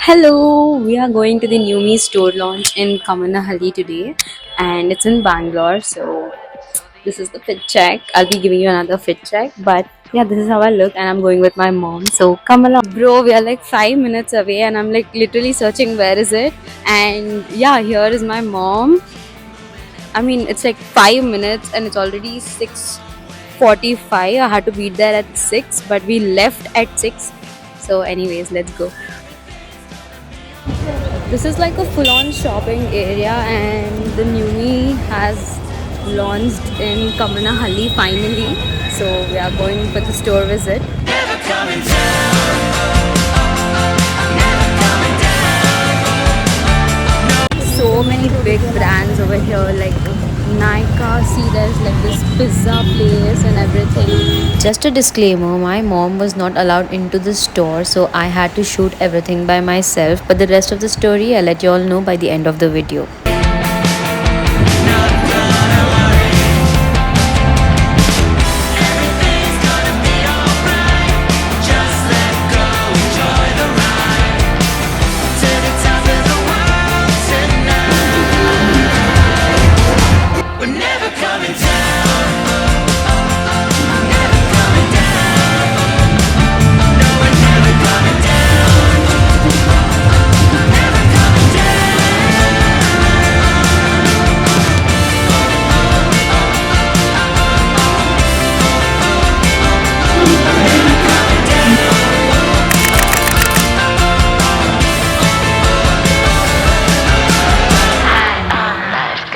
Hello, we are going to the New Me store launch in Kamanahalli today, and it's in Bangalore. So, this is the fit check. I'll be giving you another fit check, but yeah, this is how I look, and I'm going with my mom. So, come along, bro. We are like 5 minutes away, and I'm like literally searching where is it. And yeah, here is my mom. I mean, it's like 5 minutes, and it's already 6:45. I had to be there at 6, but we left at 6. So, anyways, let's go. This is like a full-on shopping area, and the Numi has launched in Kamanahalli finally. So we are going for the store visit. So many big brands over here, like Nika. See, there's like this pizza place and everything. Just a disclaimer, my mom was not allowed into the store, so I had to shoot everything by myself. But the rest of the story, I'll let you all know by the end of the video.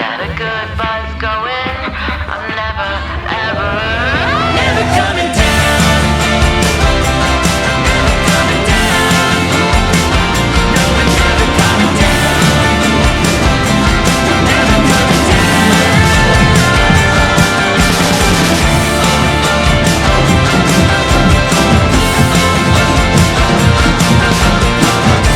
Got a good vibes going. I'm never, ever, never coming down. Never coming down. No, we're never coming down. Never coming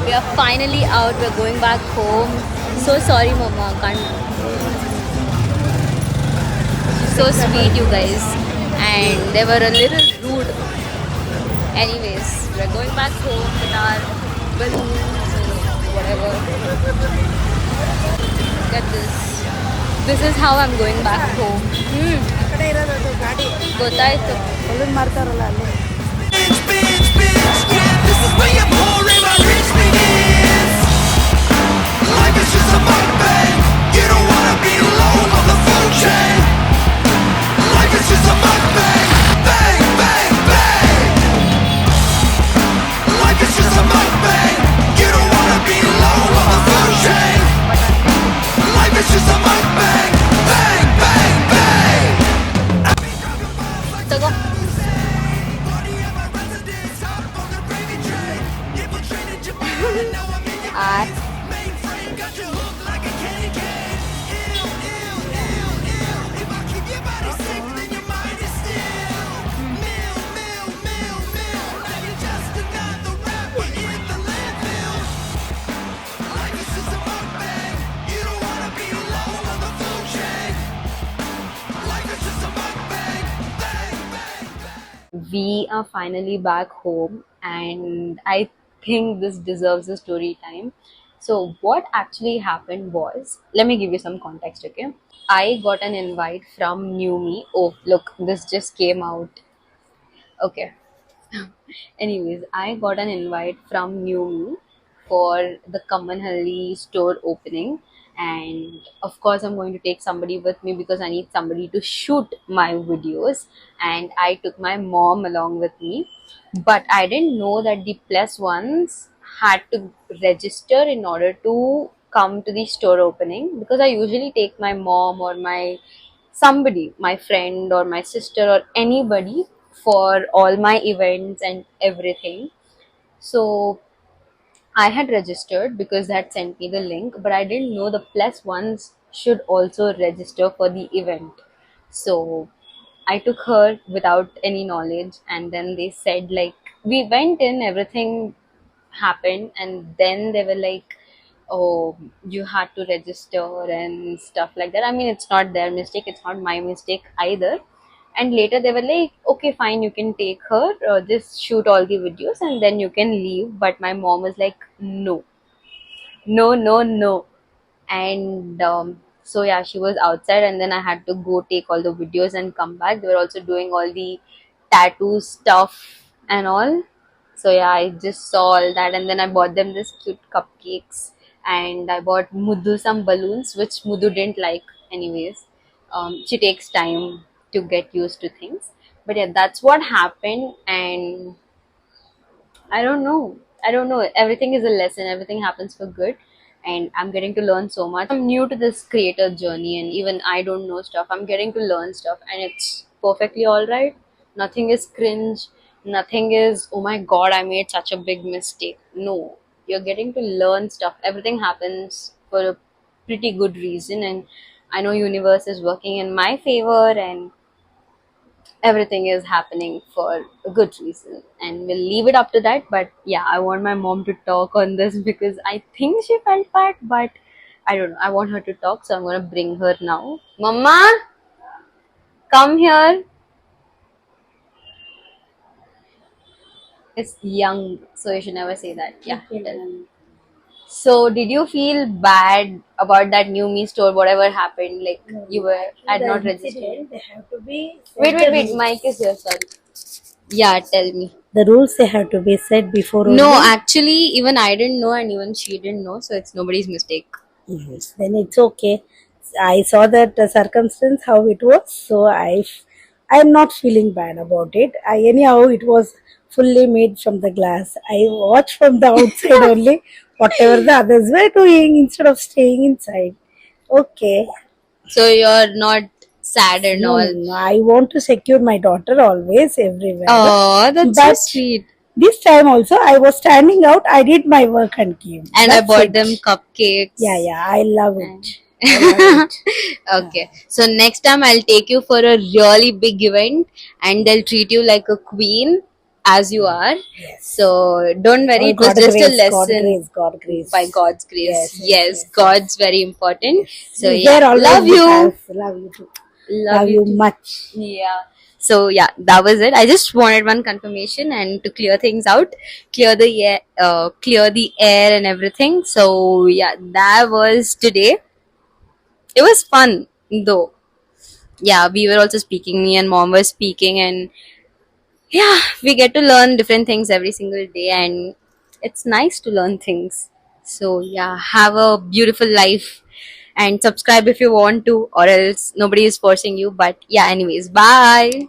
We are finally out. We're going back home. So sorry, Mama. Can't. So sweet, you guys. And they were a little rude. Anyways, we're going back home with our balloons and whatever. Get this. This is how I'm going back home. ಗೊತ್ತಾಯ್ತು. yeah, this is where you're pouring my rich begins. Life is just a mukbang. You don't wanna be alone on the food chain. Life is just a mukbang. Bang, bang, bang. Life is just a mukbang. You don't wanna be alone on the food chain. Life is just a mukbang. Bang, bang, bang. ತಗೋ. ಆ We are finally back home, and I think this deserves a story time. So, what actually happened was, let me give you some context, okay? I got an invite from New Me. Oh, look, this just came out. Okay. Anyways, I got an invite from New Me for the Kamanhalli store opening, and of course, I'm going to take somebody with me because I need somebody to shoot my videos. And I took my mom along with me, but I didn't know that the plus ones had to register in order to come to the store opening, because I usually take my mom or my somebody, my friend or my sister or anybody, for all my events and everything. So I had registered because they had sent me the link, but I didn't know the plus ones should also register for the event. So I took her without any knowledge, and then they said, like, we went in, everything happened, and then they were like, oh, you had to register and stuff like that. I mean, it's not their mistake, it's not my mistake either. And later they were like, okay, fine, you can take her, just shoot all the videos and then you can leave. But my mom was like, no, no, no, no. And so yeah, she was outside, and then I had to go take all the videos and come back. They were also doing all the tattoo stuff and all. So yeah, I just saw all that, and then I bought them this cute cupcakes, and I bought Muddu some balloons, which Muddu didn't like anyways. She takes time to get used to things, but yeah, that's what happened. And I don't know. I don't know. Everything is a lesson. Everything happens for good. And I'm getting to learn so much. I'm new to this creator journey, and even I don't know stuff. I'm getting to learn stuff, and it's perfectly all right. Nothing is cringe. Nothing is, oh my god, I made such a big mistake. No, you're getting to learn stuff. Everything happens for a pretty good reason, and I know universe is working in my favor, and everything is happening for a good reason, and we'll leave it up to that. But yeah, I want my mom to talk on this because I think she felt bad, but I don't know, I want her to talk, so I'm gonna bring her now. Mama, come here. It's young, so you should never say that. Yeah, tell. So did you feel bad about that new me store, whatever happened, like you were had not registered? They have to be Wait, mic is here, sorry. Yeah, tell me. the rules they have to be set before No, only. actually, even I didn't know, and even she didn't know, so it's nobody's mistake. Yes, then it's okay. I saw that circumstance how it was, so I'm not feeling bad about it. Anyhow it was fully made from the glass. I watched from the outside only whatever the others were doing instead of staying inside. Okay. So you're not sad and No, no, all. no. I want to secure my daughter always everywhere. Oh, that's so But sweet. this time also I was standing out. I did my work and came. And I That's bought it. them cupcakes. Yeah, I love it. I love it. Okay, so next time I'll take you for a really big event, and they'll treat you like a queen as you are. Yes. So don't worry, Oh, it was God just a grace, lesson. God grace. By God's grace. Yes, Yes, God's very important. So He's yeah, there always love with you. us. Love you too. Love Love you you too. much. Yeah. So yeah, that was it. I just wanted one confirmation and to clear things out, clear the air and everything. So yeah, that was today. It was fun though. Yeah, we were also speaking. Me and mom were speaking, and yeah, we get to learn different things every single day, and it's nice to learn things. So yeah, have a beautiful life, and subscribe if you want to, or else nobody is forcing you. But yeah, anyways, bye.